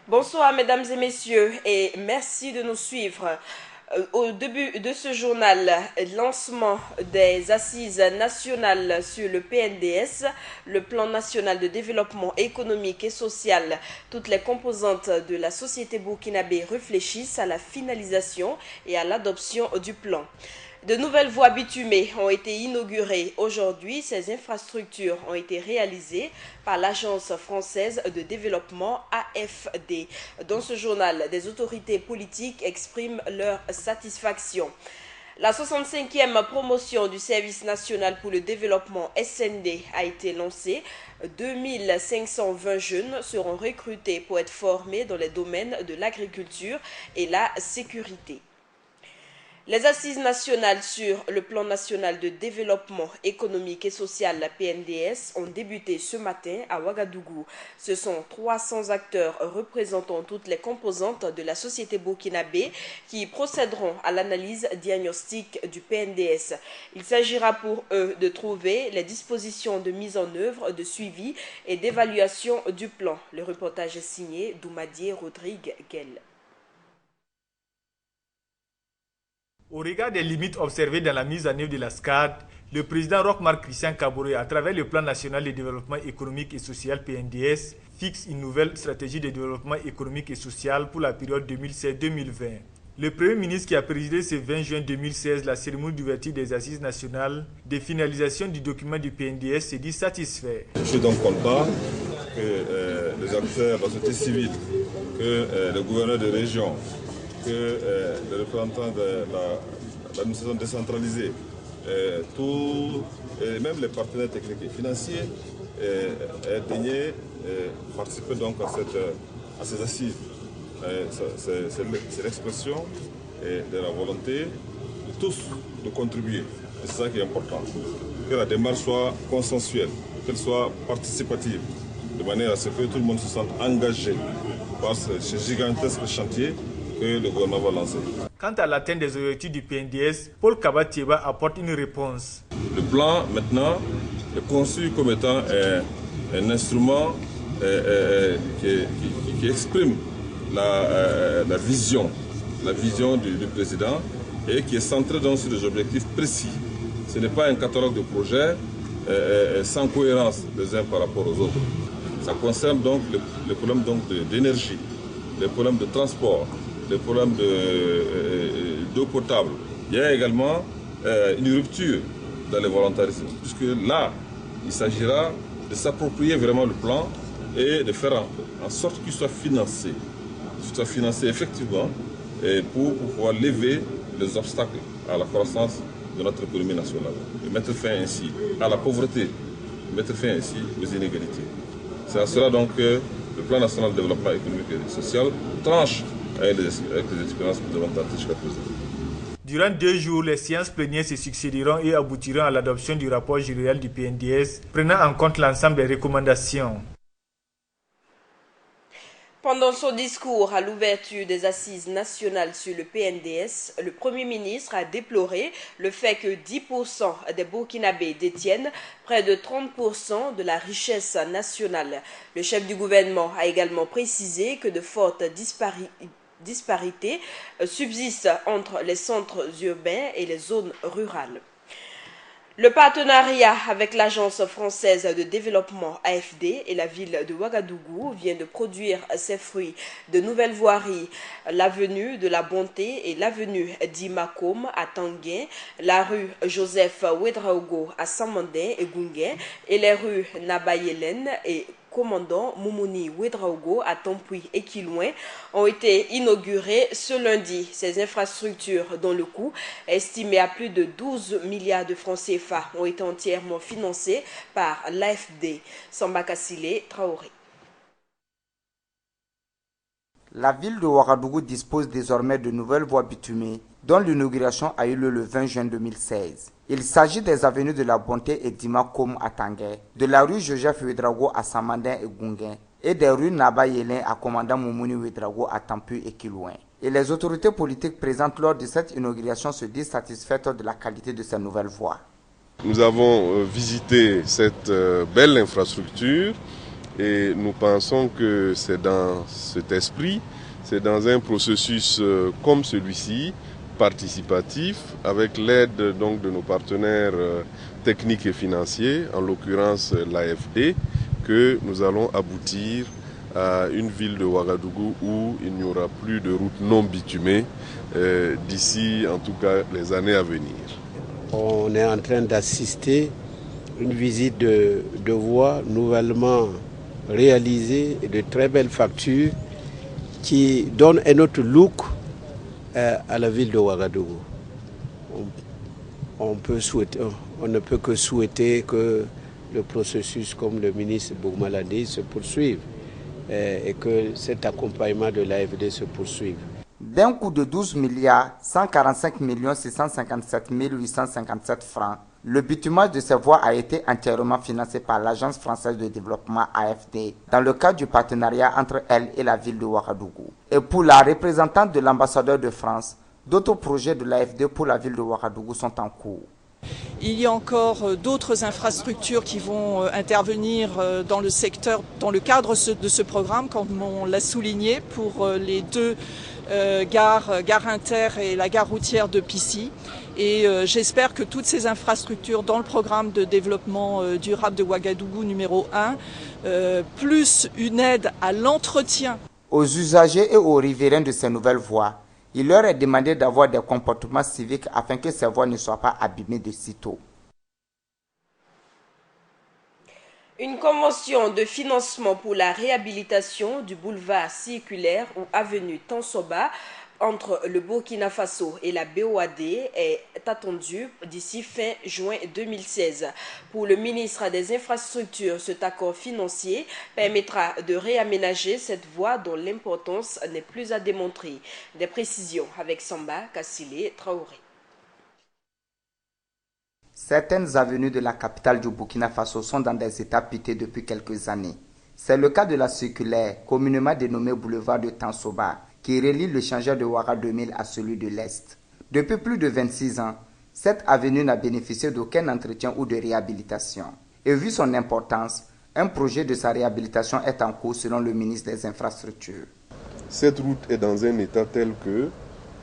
Bonsoir mesdames et messieurs et merci de nous suivre. Au début de ce journal, lancement des assises nationales sur le PNDS, le plan national de développement économique et social. Toutes les composantes de la société burkinabé réfléchissent à la finalisation et à l'adoption du plan. De nouvelles voies bitumées ont été inaugurées aujourd'hui. Ces infrastructures ont été réalisées par l'Agence française de développement AFD. Dans ce journal, des autorités politiques expriment leur satisfaction. La 65e promotion du Service national pour le développement SND a été lancée. 2520 jeunes seront recrutés pour être formés dans les domaines de l'agriculture et la sécurité. Les assises nationales sur le plan national de développement économique et social, la PNDS, ont débuté ce matin à Ouagadougou. Ce sont 300 acteurs représentant toutes les composantes de la société burkinabé qui procéderont à l'analyse diagnostique du PNDS. Il s'agira pour eux de trouver les dispositions de mise en œuvre, de suivi et d'évaluation du plan. Le reportage est signé d'Oumadier Rodrigue-Guel. Au regard des limites observées dans la mise en œuvre de la SCAD, le président Roch-Marc Christian Kaboré, à travers le plan national de développement économique et social PNDS, fixe une nouvelle stratégie de développement économique et social pour la période 2016-2020. Le Premier ministre qui a présidé ce 20 juin 2016 la cérémonie d'ouverture des assises nationales de finalisation du document du PNDS s'est dit satisfait. Je suis donc content que les acteurs de la société civile, que le gouverneur de région, que les représentants de l'administration décentralisée, et même les partenaires techniques et financiers aient daigné participer donc à ces assises. C'est l'expression de la volonté de tous de contribuer. Et c'est ça qui est important. Que la démarche soit consensuelle, qu'elle soit participative, de manière à ce que tout le monde se sente engagé par ce gigantesque chantier que le gouvernement va lancer. Quant à l'atteinte des objectifs du PNDS, Paul Kabatieba apporte une réponse. Le plan, maintenant, est conçu comme étant un instrument qui exprime la vision du président et qui est centré donc sur des objectifs précis. Ce n'est pas un catalogue de projets sans cohérence les uns par rapport aux autres. Ça concerne donc les problèmes d'énergie, les problèmes de transport, les problèmes d'eau potable. Il y a également une rupture dans le volontarisme, puisque là, il s'agira de s'approprier vraiment le plan et de faire en sorte qu'il soit financé effectivement pour pouvoir lever les obstacles à la croissance de notre économie nationale et mettre fin ainsi à la pauvreté, mettre fin ainsi aux inégalités. C'est à cela donc que le plan national de développement économique et social tranche avec les expériences présentées jusqu'à présent. Durant 2 jours, les séances plénières se succéderont et aboutiront à l'adoption du rapport général du PNDS, prenant en compte l'ensemble des recommandations. Pendant son discours à l'ouverture des assises nationales sur le PNDS, le Premier ministre a déploré le fait que 10% des Burkinabés détiennent près de 30% de la richesse nationale. Le chef du gouvernement a également précisé que de fortes disparités subsistent entre les centres urbains et les zones rurales. Le partenariat avec l'Agence française de développement AFD et la ville de Ouagadougou vient de produire ses fruits. De nouvelles voiries, l'avenue de la Bonté et l'avenue d'Imakom à Tanguin, la rue Joseph Ouedraogo à Samandin et Gunguen et les rues Nabayelen et commandant Moumouni Ouedraogo à Tampuy et Kilouin ont été inaugurées ce lundi. Ces infrastructures, dont le coût est estimé à plus de 12 milliards de francs CFA, ont été entièrement financées par l'AFD. Samba Kassile Traoré. La ville de Ouagadougou dispose désormais de nouvelles voies bitumées, dont l'inauguration a eu lieu le 20 juin 2016. Il s'agit des avenues de la Bonté et d'Imakom à Tanguay, de la rue Joseph Ouedraogo à Samandin et Gunguen, et des rues Naba Yélin à commandant Moumouni Ouedraogo à Tampuy et Kilouin. Et les autorités politiques présentes lors de cette inauguration se disent satisfaites de la qualité de ces nouvelles voies. Nous avons visité cette belle infrastructure Et nous pensons que c'est dans cet esprit, c'est dans un processus comme celui-ci, participatif, avec l'aide donc de nos partenaires techniques et financiers, en l'occurrence l'AFD, que nous allons aboutir à une ville de Ouagadougou où il n'y aura plus de routes non bitumées d'ici en tout cas les années à venir. On est en train d'assister à une visite de voies nouvellement réalisées et de très belles factures qui donnent un autre look à la ville de Ouagadougou. On ne peut que souhaiter que le processus, comme le ministre Bougma l'a dit, se poursuive et que cet accompagnement de l'AFD se poursuive. D'un coût de 12 milliards 145 657 857 francs, le bitumage de ces voies a été entièrement financé par l'Agence française de développement AFD dans le cadre du partenariat entre elle et la ville de Ouagadougou. Et pour la représentante de l'ambassadeur de France, d'autres projets de l'AFD pour la ville de Ouagadougou sont en cours. Il y a encore d'autres infrastructures qui vont intervenir dans le secteur, dans le cadre de ce programme, comme on l'a souligné, pour les deux gare Inter et la gare routière de Pissy. Et j'espère que toutes ces infrastructures dans le programme de développement durable de Ouagadougou numéro 1, plus une aide à l'entretien. Aux usagers et aux riverains de ces nouvelles voies, il leur est demandé d'avoir des comportements civiques afin que ces voies ne soient pas abîmées de sitôt. Une convention de financement pour la réhabilitation du boulevard circulaire ou avenue Tansoba entre le Burkina Faso et la BOAD est attendue d'ici fin juin 2016. Pour le ministre des Infrastructures, cet accord financier permettra de réaménager cette voie dont l'importance n'est plus à démontrer. Des précisions avec Samba Kassile Traoré. Certaines avenues de la capitale du Burkina Faso sont dans des états piteux depuis quelques années. C'est le cas de la circulaire, communément dénommée boulevard de Tansoba, qui relie le changeur de Ouara 2000 à celui de l'Est. Depuis plus de 26 ans, cette avenue n'a bénéficié d'aucun entretien ou de réhabilitation. Et vu son importance, un projet de sa réhabilitation est en cours selon le ministre des Infrastructures. Cette route est dans un état tel que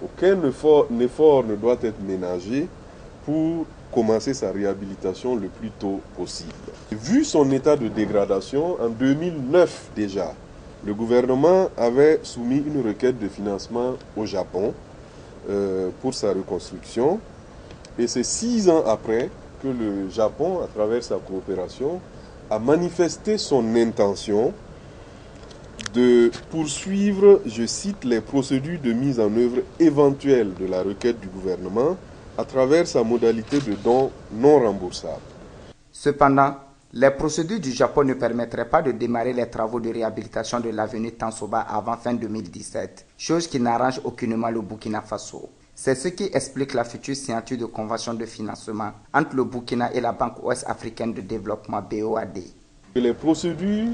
aucun effort ne doit être ménagé pour commencer sa réhabilitation le plus tôt possible. Vu son état de dégradation, en 2009 déjà, le gouvernement avait soumis une requête de financement au Japon pour sa reconstruction. Et c'est 6 ans après que le Japon, à travers sa coopération, a manifesté son intention de poursuivre, je cite, les procédures de mise en œuvre éventuelle de la requête du gouvernement à travers sa modalité de don non remboursable. Cependant, les procédures du Japon ne permettraient pas de démarrer les travaux de réhabilitation de l'avenue Tansoba avant fin 2017, chose qui n'arrange aucunement le Burkina Faso. C'est ce qui explique la future signature de convention de financement entre le Burkina et la Banque ouest-africaine de développement BOAD. Les procédures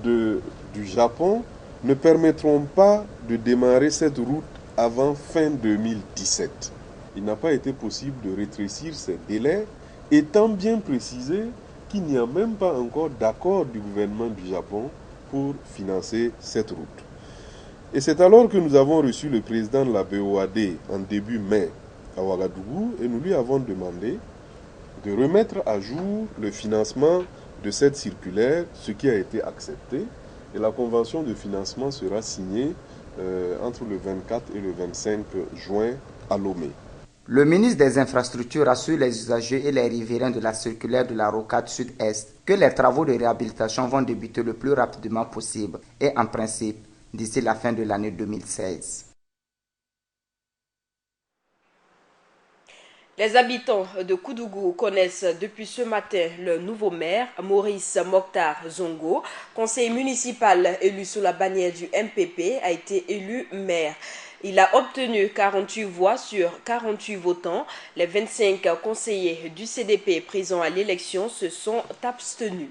du Japon ne permettront pas de démarrer cette route avant fin 2017. Il n'a pas été possible de rétrécir ces délais, étant bien précisé qu'il n'y a même pas encore d'accord du gouvernement du Japon pour financer cette route. Et c'est alors que nous avons reçu le président de la BOAD en début mai à Ouagadougou et nous lui avons demandé de remettre à jour le financement de cette circulaire, ce qui a été accepté. Et la convention de financement sera signée entre le 24 et le 25 juin à Lomé. Le ministre des Infrastructures rassure les usagers et les riverains de la circulaire de la rocade sud-est que les travaux de réhabilitation vont débuter le plus rapidement possible et en principe d'ici la fin de l'année 2016. Les habitants de Koudougou connaissent depuis ce matin le nouveau maire, Maurice Mokhtar Zongo. Conseiller municipal élu sous la bannière du MPP a été élu maire. Il a obtenu 48 voix sur 48 votants. Les 25 conseillers du CDP présents à l'élection se sont abstenus.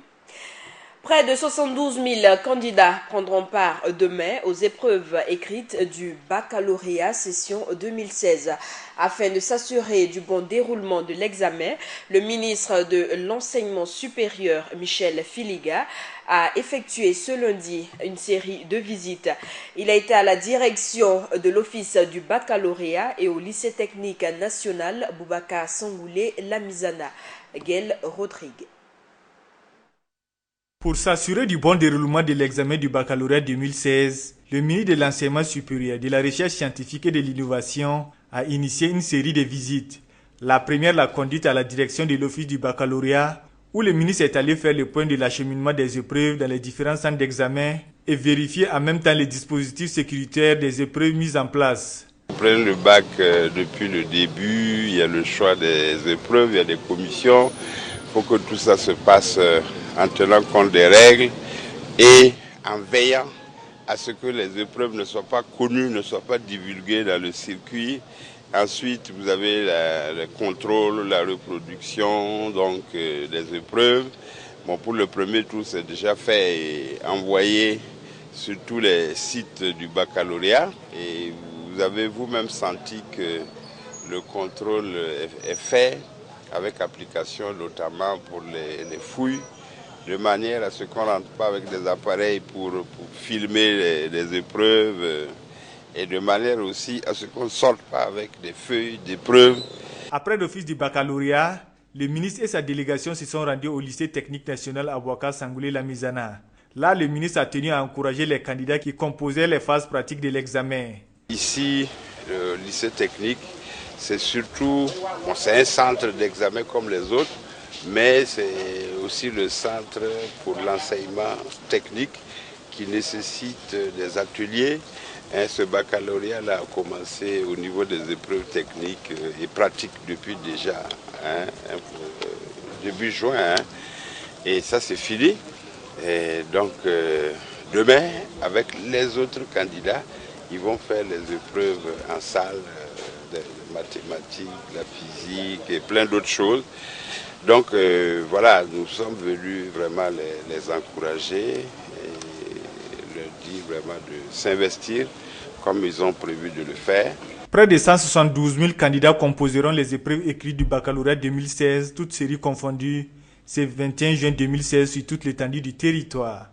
Près de 72 000 candidats prendront part demain aux épreuves écrites du baccalauréat session 2016. Afin de s'assurer du bon déroulement de l'examen, le ministre de l'Enseignement supérieur, Michel Filiga, a effectué ce lundi une série de visites. Il a été à la direction de l'Office du baccalauréat et au lycée technique national Boubacar Sangoulé Lamizana. Gaël Rodrigue. Pour s'assurer du bon déroulement de l'examen du baccalauréat 2016, le ministre de l'Enseignement supérieur, de la Recherche scientifique et de l'Innovation a initié une série de visites. La première l'a conduite à la direction de l'Office du baccalauréat, où le ministre est allé faire le point de l'acheminement des épreuves dans les différents centres d'examen et vérifier en même temps les dispositifs sécuritaires des épreuves mises en place. On prend le bac depuis le début, il y a le choix des épreuves, il y a des commissions. Il faut que tout ça se passe en tenant compte des règles et en veillant à ce que les épreuves ne soient pas connues, ne soient pas divulguées dans le circuit. Ensuite, vous avez le contrôle, la reproduction des épreuves. Bon, pour le premier tour, c'est déjà fait et envoyé sur tous les sites du baccalauréat. Et vous avez vous-même senti que le contrôle est fait avec application notamment pour les fouilles, de manière à ce qu'on ne rentre pas avec des appareils pour filmer les épreuves et de manière aussi à ce qu'on ne sorte pas avec des feuilles d'épreuves. Après l'office du baccalauréat, le ministre et sa délégation se sont rendus au lycée technique national à Boubacar Sangoulé Lamizana. Là, le ministre a tenu à encourager les candidats qui composaient les phases pratiques de l'examen. Ici, le lycée technique, c'est surtout, c'est un centre d'examen comme les autres, mais c'est aussi le centre pour l'enseignement technique qui nécessite des ateliers. Ce baccalauréat a commencé au niveau des épreuves techniques et pratiques depuis déjà début juin. Et ça, c'est fini. Et donc, demain, avec les autres candidats, ils vont faire les épreuves en salle de mathématiques, la physique et plein d'autres choses. Donc voilà, nous sommes venus vraiment les encourager et leur dire vraiment de s'investir comme ils ont prévu de le faire. Près de 172 000 candidats composeront les épreuves écrites du baccalauréat 2016, toutes séries confondues, ce 21 juin 2016 sur toute l'étendue du territoire.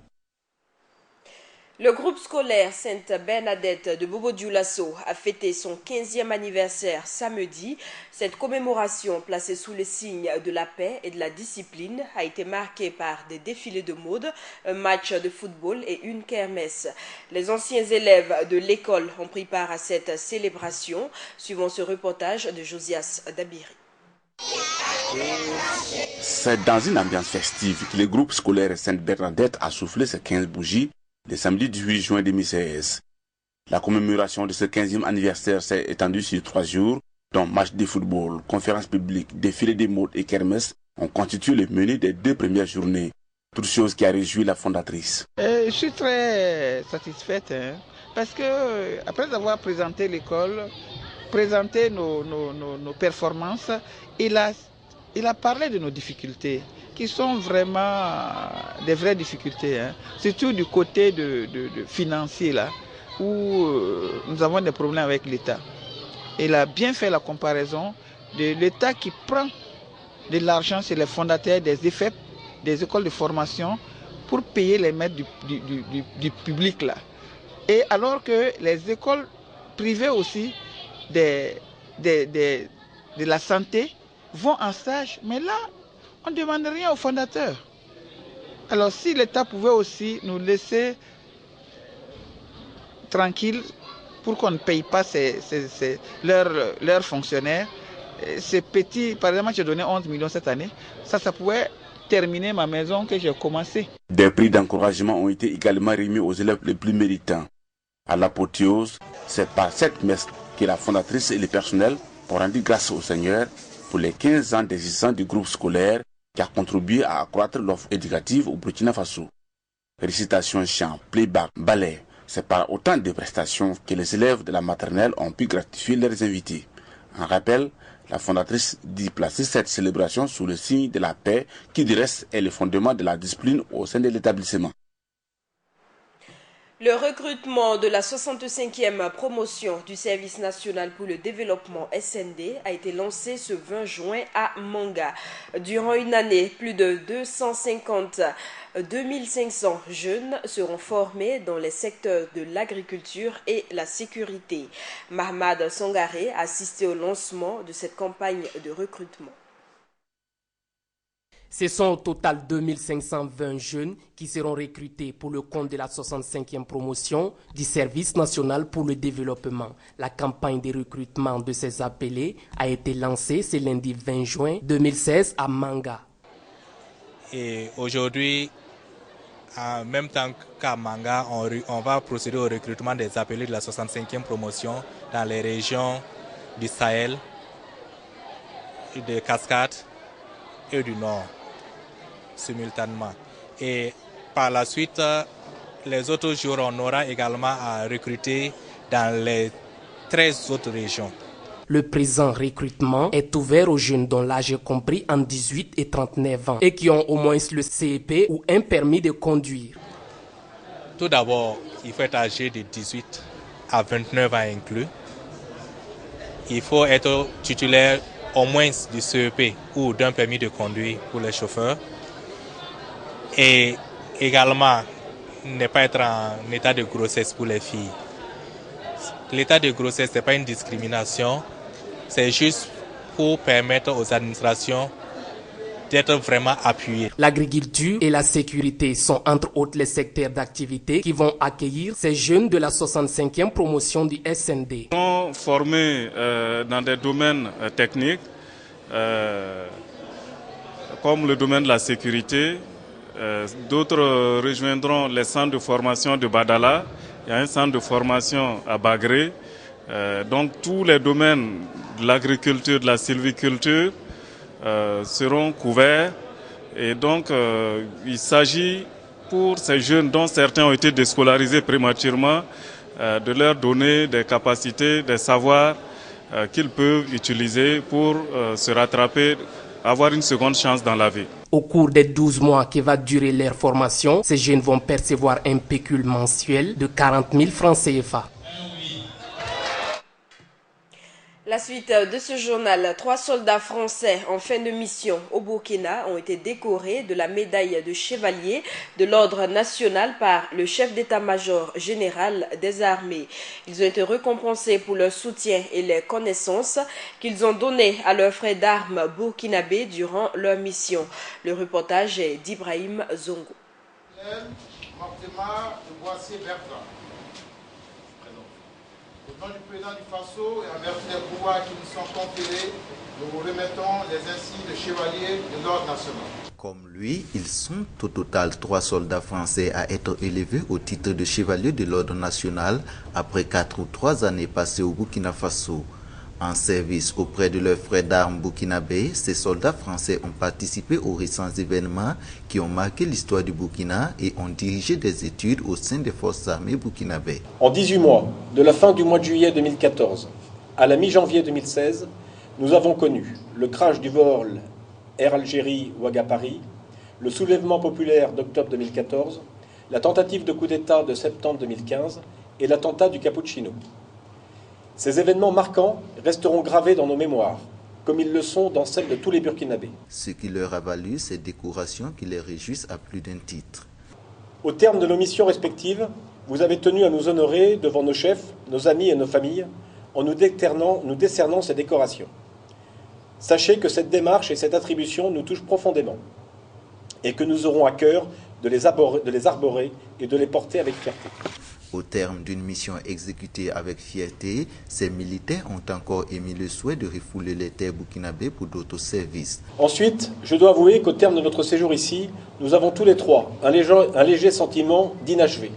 Le groupe scolaire Sainte-Bernadette de Bobo-Dioulasso a fêté son 15e anniversaire samedi. Cette commémoration, placée sous le signe de la paix et de la discipline, a été marquée par des défilés de mode, un match de football et une kermesse. Les anciens élèves de l'école ont pris part à cette célébration. Suivant ce reportage de Josias Dabiri. C'est dans une ambiance festive que le groupe scolaire Sainte-Bernadette a soufflé ses 15 bougies le samedi 18 juin 2016. La commémoration de ce 15e anniversaire s'est étendue sur 3 jours, dont match de football, conférences publiques, défilé des modes et kermesse ont constitué le menu des 2 premières journées. Toute chose qui a réjoui la fondatrice. Je suis très satisfaite parce que après avoir présenté l'école, présenté nos performances, il a parlé de nos difficultés, qui sont vraiment des vraies difficultés, surtout du côté de financier, là, où nous avons des problèmes avec l'État. Il a bien fait la comparaison de l'État qui prend de l'argent sur les fondateurs des EFEP, des écoles de formation, pour payer les maîtres du public, là. Et alors que les écoles privées aussi de la santé vont en stage, mais là, on ne demande rien aux fondateurs. Alors si l'État pouvait aussi nous laisser tranquilles pour qu'on ne paye pas leurs fonctionnaires, ces petits, par exemple, j'ai donné 11 millions cette année, ça pouvait terminer ma maison que j'ai commencé. Des prix d'encouragement ont été également remis aux élèves les plus méritants. À l'apothéose, c'est par cette messe que la fondatrice et le personnel ont rendu grâce au Seigneur pour les 15 ans d'existence du groupe scolaire qui a contribué à accroître l'offre éducative au Burkina Faso. Récitation, chant, playback, ballet, c'est par autant de prestations que les élèves de la maternelle ont pu gratifier leurs invités. En rappel, la fondatrice dit placer cette célébration sous le signe de la paix qui du reste est le fondement de la discipline au sein de l'établissement. Le recrutement de la 65e promotion du Service national pour le développement SND a été lancé ce 20 juin à Manga. Durant une année, plus de 2500 jeunes seront formés dans les secteurs de l'agriculture et la sécurité. Mahmad Sangaré a assisté au lancement de cette campagne de recrutement. Ce sont au total 2520 jeunes qui seront recrutés pour le compte de la 65e promotion du Service national pour le développement. La campagne de recrutement de ces appelés a été lancée ce lundi 20 juin 2016 à Manga. Et aujourd'hui, en même temps qu'à Manga, on va procéder au recrutement des appelés de la 65e promotion dans les régions du Sahel, de Cascade et du Nord, simultanément. Et par la suite, les autres jours, on aura également à recruter dans les 13 autres régions. Le présent recrutement est ouvert aux jeunes dont l'âge est compris entre 18 et 39 ans et qui ont au moins le CEP ou un permis de conduire. Tout d'abord, il faut être âgé de 18 à 29 ans inclus. Il faut être titulaire au moins du CEP ou d'un permis de conduire pour les chauffeurs. Et également, ne pas être en état de grossesse pour les filles. L'état de grossesse, ce n'est pas une discrimination, c'est juste pour permettre aux administrations d'être vraiment appuyées. L'agriculture et la sécurité sont entre autres les secteurs d'activité qui vont accueillir ces jeunes de la 65e promotion du SND. Ils sont formés dans des domaines techniques, comme le domaine de la sécurité. D'autres rejoindront les centres de formation de Badala. Il y a un centre de formation à Bagré. Donc tous les domaines de l'agriculture, de la sylviculture seront couverts. Et donc il s'agit pour ces jeunes dont certains ont été déscolarisés prématurément de leur donner des capacités, des savoirs qu'ils peuvent utiliser pour se rattraper, avoir une seconde chance dans la vie. Au cours des 12 mois qui va durer leur formation, ces jeunes vont percevoir un pécule mensuel de 40 000 francs CFA. La suite de ce journal, 3 soldats français en fin de mission au Burkina ont été décorés de la médaille de chevalier de l'ordre national par le chef d'état-major général des armées. Ils ont été récompensés pour leur soutien et les connaissances qu'ils ont données à leurs frères d'armes burkinabés durant leur mission. Le reportage est d'Ibrahim Zongo. Au nom du président du Faso et en vertu des pouvoirs qui nous sont conférés, nous vous remettons les insignes de chevalier de l'ordre national. Comme lui, ils sont au total 3 soldats français à être élevés au titre de chevalier de l'ordre national après 4 ou 3 années passées au Burkina Faso. En service auprès de leurs frères d'armes burkinabés, ces soldats français ont participé aux récents événements qui ont marqué l'histoire du Burkina et ont dirigé des études au sein des forces armées burkinabées. En 18 mois, de la fin du mois de juillet 2014 à la mi-janvier 2016, nous avons connu le crash du vol Air Algérie Ouaga Paris, le soulèvement populaire d'octobre 2014, la tentative de coup d'État de septembre 2015 et l'attentat du Cappuccino. Ces événements marquants resteront gravés dans nos mémoires, comme ils le sont dans celles de tous les Burkinabés. Ce qui leur a valu ces décorations qui les réjouissent à plus d'un titre. Au terme de nos missions respectives, vous avez tenu à nous honorer devant nos chefs, nos amis et nos familles, en nous décernant ces décorations. Sachez que cette démarche et cette attribution nous touchent profondément, et que nous aurons à cœur de les arborer et de les porter avec fierté. Au terme d'une mission exécutée avec fierté, ces militaires ont encore émis le souhait de refouler les terres burkinabées pour d'autres services. Ensuite, je dois avouer qu'au terme de notre séjour ici, nous avons tous les trois un léger sentiment d'inachevé.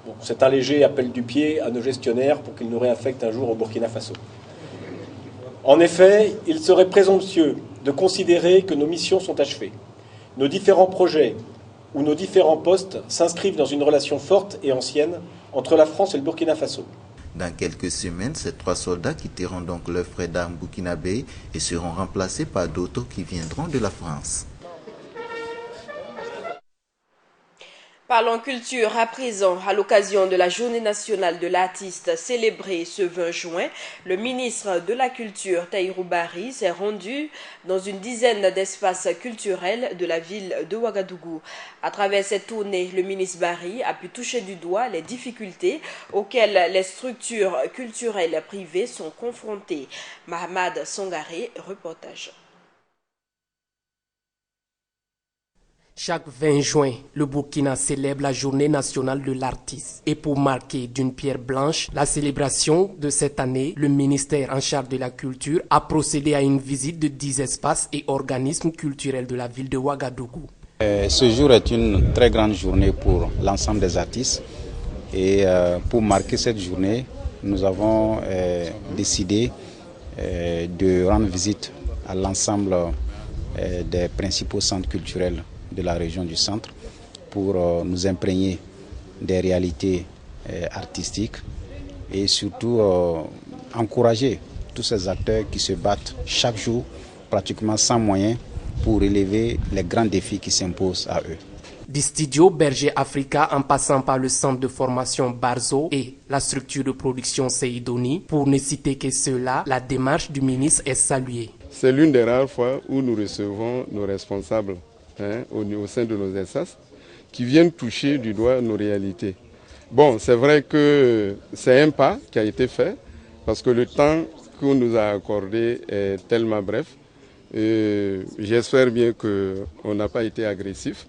Bon, c'est un léger appel du pied à nos gestionnaires pour qu'ils nous réaffectent un jour au Burkina Faso. En effet, il serait présomptueux de considérer que nos missions sont achevées. Nos différents projets où nos différents postes s'inscrivent dans une relation forte et ancienne entre la France et le Burkina Faso. Dans quelques semaines, ces 3 soldats quitteront donc leur frère d'armes burkinabé et seront remplacés par d'autres qui viendront de la France. Parlons culture à présent. À l'occasion de la Journée nationale de l'artiste célébrée ce 20 juin, le ministre de la Culture, Tahirou Barry, s'est rendu dans une dizaine d'espaces culturels de la ville de Ouagadougou. À travers cette tournée, le ministre Barry a pu toucher du doigt les difficultés auxquelles les structures culturelles privées sont confrontées. Mahamad Sangaré, reportage. Chaque 20 juin, le Burkina célèbre la Journée nationale de l'artiste. Et pour marquer d'une pierre blanche la célébration de cette année, le ministère en charge de la culture a procédé à une visite de 10 espaces et organismes culturels de la ville de Ouagadougou. Ce jour est une très grande journée pour l'ensemble des artistes. Et pour marquer cette journée, nous avons décidé de rendre visite à l'ensemble des principaux centres culturels de la région du centre pour nous imprégner des réalités artistiques et surtout encourager tous ces acteurs qui se battent chaque jour pratiquement sans moyens pour relever les grands défis qui s'imposent à eux. Du studio Berger Africa en passant par le centre de formation Barzo et la structure de production Seydoni, pour ne citer que cela, la démarche du ministre est saluée. C'est l'une des rares fois où nous recevons nos responsables au sein de nos espaces qui viennent toucher du doigt nos réalités. Bon, c'est vrai que c'est un pas qui a été fait parce que le temps qu'on nous a accordé est tellement bref. J'espère bien qu'on n'a pas été agressif,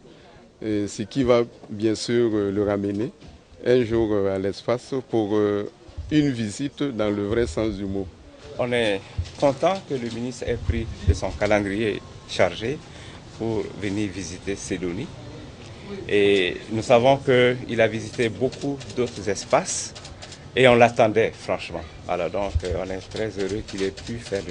ce qui va bien sûr le ramener un jour à l'espace pour une visite dans le vrai sens du mot. On est content que le ministre ait pris de son calendrier chargé pour venir visiter Seydoni. Et nous savons qu'il a visité beaucoup d'autres espaces et on l'attendait franchement. Alors donc on est très heureux qu'il ait pu faire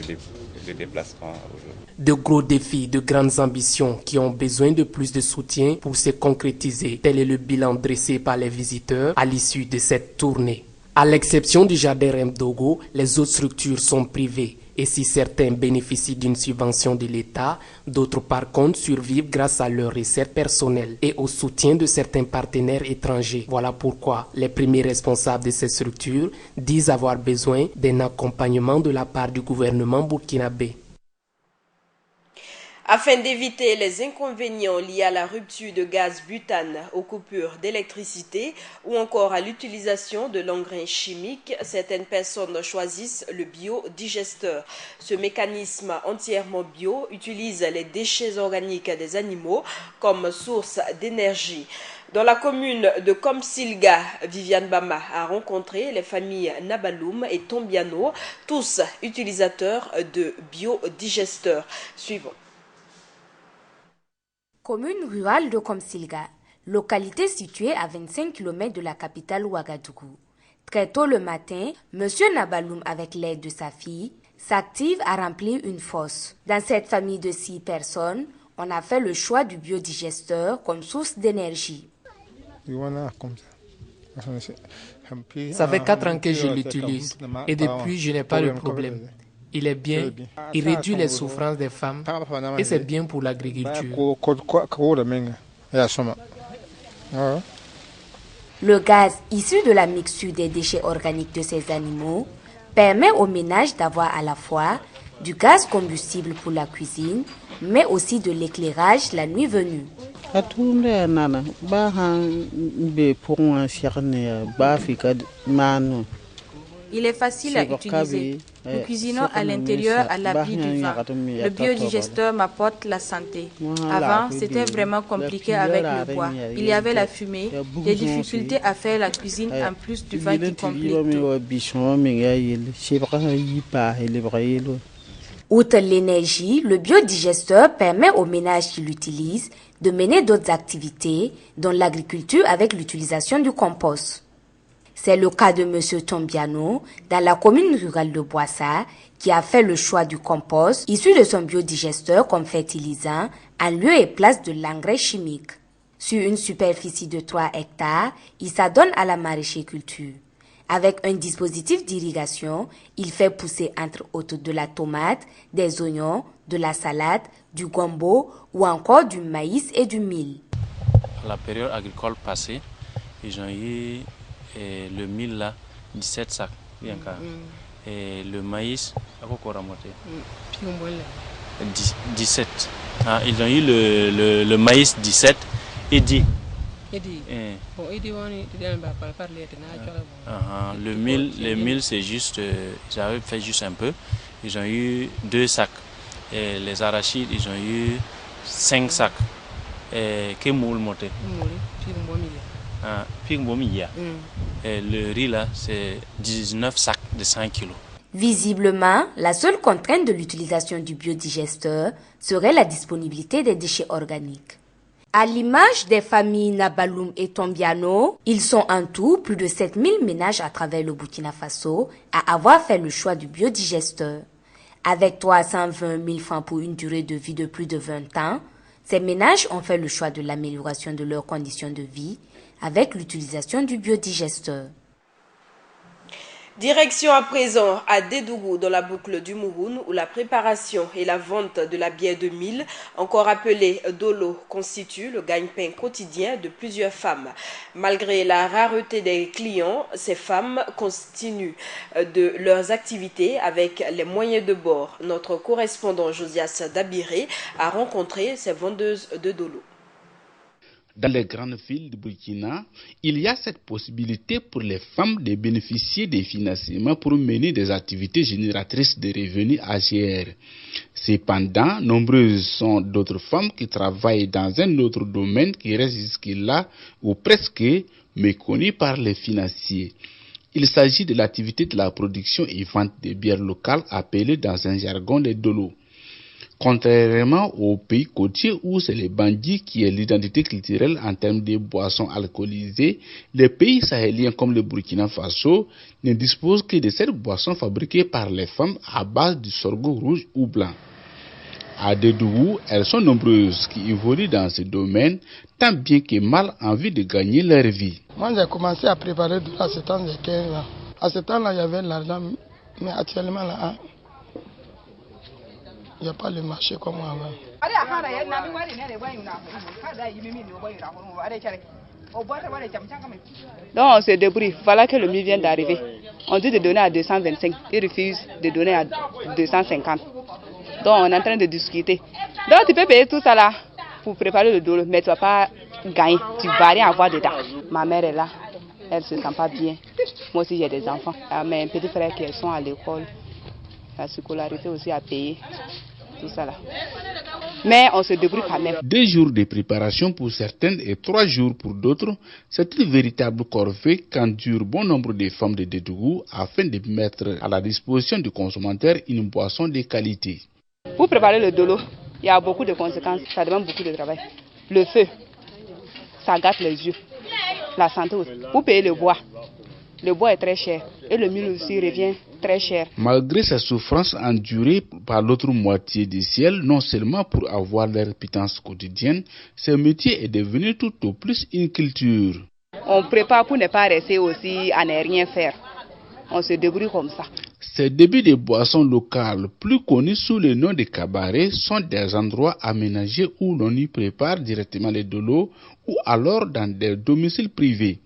le déplacement aujourd'hui. De gros défis, de grandes ambitions qui ont besoin de plus de soutien pour se concrétiser. Tel est le bilan dressé par les visiteurs à l'issue de cette tournée. À l'exception du jardin Mdogo, les autres structures sont privées. Et si certains bénéficient d'une subvention de l'État, d'autres par contre survivent grâce à leurs recettes personnelles et au soutien de certains partenaires étrangers. Voilà pourquoi les premiers responsables de ces structures disent avoir besoin d'un accompagnement de la part du gouvernement burkinabé. Afin d'éviter les inconvénients liés à la rupture de gaz butane, aux coupures d'électricité ou encore à l'utilisation de l'engrais chimique, certaines personnes choisissent le biodigesteur. Ce mécanisme entièrement bio utilise les déchets organiques des animaux comme source d'énergie. Dans la commune de Komsilga, Viviane Bama a rencontré les familles Nabaloum et Tombiano, tous utilisateurs de biodigesteurs. Suivons. Commune rurale de Komsilga, localité située à 25 km de la capitale Ouagadougou. Très tôt le matin, M. Nabaloum, avec l'aide de sa fille, s'active à remplir une fosse. Dans cette famille de 6 personnes, on a fait le choix du biodigesteur comme source d'énergie. Ça fait 4 ans que je l'utilise et depuis je n'ai pas de problème. Il est bien, il réduit les souffrances des femmes et c'est bien pour l'agriculture. Le gaz issu de la mixture des déchets organiques de ces animaux permet aux ménages d'avoir à la fois du gaz combustible pour la cuisine, mais aussi de l'éclairage la nuit venue. Il est facile à utiliser. Nous cuisinons à l'intérieur à l'abri du vent. Le biodigesteur m'apporte la santé. Avant, c'était vraiment compliqué avec le bois. Il y avait la fumée, des difficultés à faire la cuisine en plus du vent qui complique tout. Outre l'énergie, le biodigesteur permet aux ménages qui l'utilisent de mener d'autres activités, dont l'agriculture avec l'utilisation du compost. C'est le cas de M. Tombiano, dans la commune rurale de Boissa, qui a fait le choix du compost issu de son biodigesteur comme fertilisant en lieu et place de l'engrais chimique. Sur une superficie de 3 hectares, il s'adonne à la maraîchère-culture. Avec un dispositif d'irrigation, il fait pousser entre autres de la tomate, des oignons, de la salade, du gombo ou encore du maïs et du mil. À la période agricole passée, ils ont eu le mil là, 17 sacs. Et le maïs, 17. Ils ont eu le maïs 17 et 10. Le mil c'est juste, ils avaient fait juste un peu. Ils ont eu 2 sacs. Et les arachides, ils ont eu 5 sacs. Et le riz là, c'est 19 sacs de 5 kilos. Visiblement, la seule contrainte de l'utilisation du biodigesteur serait la disponibilité des déchets organiques. À l'image des familles Nabaloum et Tombiano, ils sont en tout plus de 7000 ménages à travers le Burkina Faso à avoir fait le choix du biodigesteur. Avec 320 000 francs pour une durée de vie de plus de 20 ans, ces ménages ont fait le choix de l'amélioration de leurs conditions de vie avec l'utilisation du biodigesteur. Direction à présent à Dédougou dans la boucle du Mouroun où la préparation et la vente de la bière de mil, encore appelée dolo, constitue le gagne-pain quotidien de plusieurs femmes. Malgré la rareté des clients, ces femmes continuent de leurs activités avec les moyens de bord. Notre correspondant Josias Dabiré a rencontré ces vendeuses de dolo. Dans les grandes villes du Burkina, il y a cette possibilité pour les femmes de bénéficier des financements pour mener des activités génératrices de revenus AGR. Cependant, nombreuses sont d'autres femmes qui travaillent dans un autre domaine qui reste jusque-là ou presque méconnu par les financiers. Il s'agit de l'activité de la production et vente de bières locales appelée dans un jargon les dolos. Contrairement aux pays côtiers où c'est les bandits qui est l'identité culturelle en termes de boissons alcoolisées, les pays sahéliens comme le Burkina Faso ne disposent que de cette boisson fabriquée par les femmes à base du sorgho rouge ou blanc. À Dédougou, elles sont nombreuses qui évoluent dans ce domaine, tant bien que mal en vue de gagner leur vie. Moi j'ai commencé à préparer à ce temps de 15 ans. À ce temps-là, il y avait de l'argent, mais actuellement là, il n'y a pas le marché comme avant. Donc on se débrouille. Voilà que le mieux vient d'arriver. On dit de donner à 225. Ils refusent de donner à 250. Donc on est en train de discuter. Donc tu peux payer tout ça là pour préparer le dolo, mais tu ne vas pas gagner. Tu ne vas rien avoir dedans. Ma mère est là. Elle ne se sent pas bien. Moi aussi j'ai des enfants. Mes petits frères qui sont à l'école. La scolarité aussi à payer. Tout ça là. Mais on se débrouille quand même. 2 jours de préparation pour certaines et 3 jours pour d'autres, c'est une véritable corvée qu'endurent bon nombre de femmes de Dédougou afin de mettre à la disposition du consommateur une boisson de qualité. Pour préparer le dolo, il y a beaucoup de conséquences, ça demande beaucoup de travail. Le feu, ça gâte les yeux. La santé aussi. Pour payer le bois est très cher et le mil aussi revient très cher. Malgré ces souffrances endurées par l'autre moitié du ciel, non seulement pour avoir leur pitance quotidienne, ce métier est devenu tout au plus une culture. On prépare pour ne pas rester aussi à ne rien faire. On se débrouille comme ça. Ces débits de boissons locales, plus connus sous le nom de cabarets, sont des endroits aménagés où l'on y prépare directement les dolos ou alors dans des domiciles privés.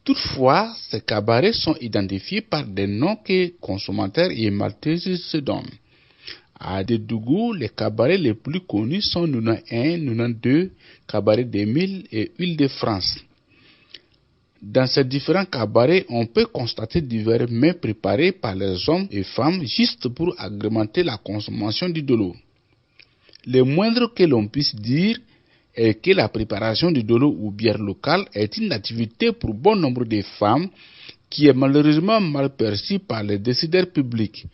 Toutefois, ces cabarets sont identifiés par des noms que consommateurs et maltaisers se donnent. À Dédougou, les cabarets les plus connus sont 91, 92, Cabaret des Milles et Huile de France. Dans ces différents cabarets, on peut constater divers mets préparés par les hommes et femmes juste pour agrémenter la consommation du dolo. Le moindre que l'on puisse dire est que la préparation du dolo ou bière locale est une activité pour bon nombre de femmes qui est malheureusement mal perçue par les décideurs publics.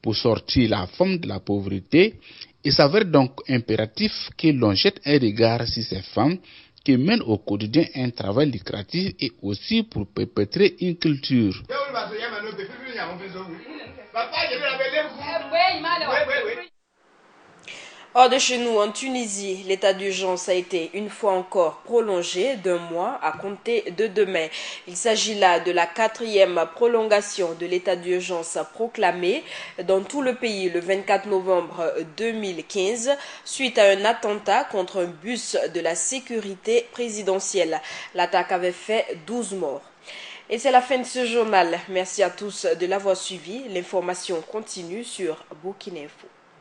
Pour sortir la femme de la pauvreté, il s'avère donc impératif que l'on jette un regard sur ces femmes qui mènent au quotidien un travail lucratif et aussi pour perpétrer une culture. Hors de chez nous, en Tunisie, l'état d'urgence a été une fois encore prolongé d'1 mois à compter de demain. Il s'agit là de la 4e prolongation de l'état d'urgence proclamé dans tout le pays le 24 novembre 2015 suite à un attentat contre un bus de la sécurité présidentielle. L'attaque avait fait 12 morts. Et c'est la fin de ce journal. Merci à tous de l'avoir suivi. L'information continue sur Burkina Info.